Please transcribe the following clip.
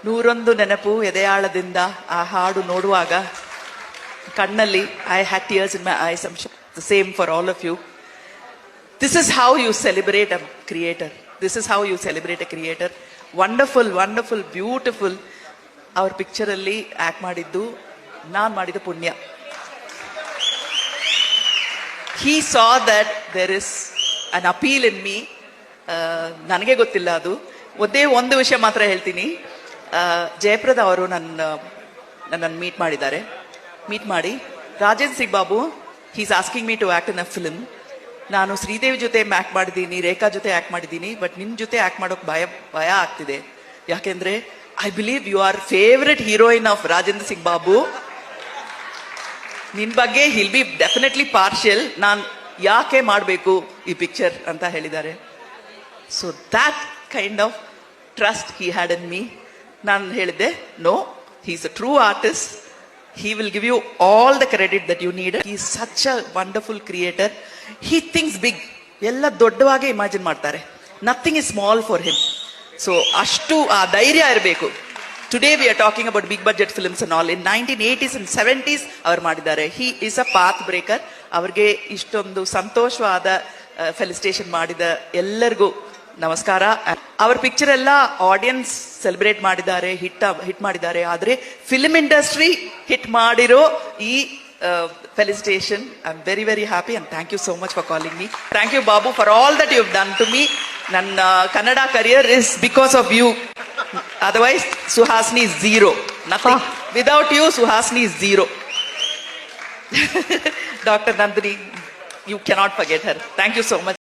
ನೂರೊಂದು ನೆನಪು ಎದೆಯಾಳದಿಂದ ಆ ಹಾಡು ನೋಡುವಾಗ ಕಣ್ಣಲ್ಲಿ I had tears in my eyes. I'm sure the same for all of you. This is how you celebrate a creator. This is how you celebrate a creator. Wonderful, wonderful, beautiful. ಅವ್ರ ಪಿಕ್ಚರಲ್ಲಿ act ಮಾಡಿದ್ದು ನಾನು ಮಾಡಿದ ಪುಣ್ಯ. He saw that there is an appeal in me. ನನಗೆ ಗೊತ್ತಿಲ್ಲ ಅದು. ಒಂದೇ ಒಂದು ವಿಷಯ ಮಾತ್ರ ಹೇಳ್ತೀನಿ. ಜಯಪ್ರದಾ ಅವರು ನನ್ನನ್ನು ಮೀಟ್ ಮಾಡಿದ್ದಾರೆ. ಮೀಟ್ ಮಾಡಿ Rajendra Singh Babu is asking me to act in a film. ನಾನು ಶ್ರೀದೇವಿ ಜೊತೆ ಆಕ್ಟ್ ಮಾಡಿದ್ದೀನಿ, ರೇಖಾ ಜೊತೆ ಆಕ್ಟ್ ಮಾಡಿದ್ದೀನಿ, ಬಟ್ ನಿನ್ನ ಜೊತೆ ಆಕ್ಟ್ ಮಾಡೋಕೆ ಭಯ ಆಗ್ತಿದೆ. ಯಾಕೆಂದ್ರೆ I believe you are favourite heroine of Rajendra Singh Babu. ನಿನ್ ಬಗ್ಗೆ ಹಿಲ್ ಬಿ ಡೆಫಿನೆಟ್ಲಿ ಪಾರ್ಷಿಯಲ್. ನಾನು ಯಾಕೆ ಮಾಡಬೇಕು ಈ ಪಿಕ್ಚರ್ ಅಂತ ಹೇಳಿದ್ದಾರೆ. So that kind of trust he had in me. ನಾನು ಹೇಳಿದ್ದೆ, no, he is a true artist. He will give you all the credit that you need. He is such a wonderful creator. He thinks big. ಎಲ್ಲ ದೊಡ್ಡವಾಗೇ imagine ಮಾಡ್ತಾರೆ. Nothing is small for him. So ಅಷ್ಟು ಆ ಧೈರ್ಯ ಇರಬೇಕು. Today we are talking about big budget films and all. In 1980s and 70s ಅವರು ಮಾಡಿದ್ದಾರೆ. He is a path breaker. ಅವ್ರಿಗೆ ಇಷ್ಟೊಂದು ಸಂತೋಷವಾದ ಫೆಲಿಸಿಟೇಷನ್ ಮಾಡಿದ ಎಲ್ಲರಿಗೂ ನಮಸ್ಕಾರ. ಅವ್ರ ಪಿಕ್ಚರ್ ಎಲ್ಲ ಆಡಿಯನ್ಸ್ ಸೆಲೆಬ್ರೇಟ್ ಮಾಡಿದ್ದಾರೆ, ಹಿಟ್ ಮಾಡಿದ್ದಾರೆ. ಆದ್ರೆ ಫಿಲ್ಮ್ ಇಂಡಸ್ಟ್ರಿ ಹಿಟ್ ಮಾಡಿರೋ ಈ felicitation. I am very very happy and thank you so much for calling me. Thank you Babu for all that you done to me. ನನ್ನ Kannada career is because of you. Otherwise Suhasini is zero. Nothing without you. Suhasini is zero. Doctor Nandini, you cannot forget her. Thank you so much.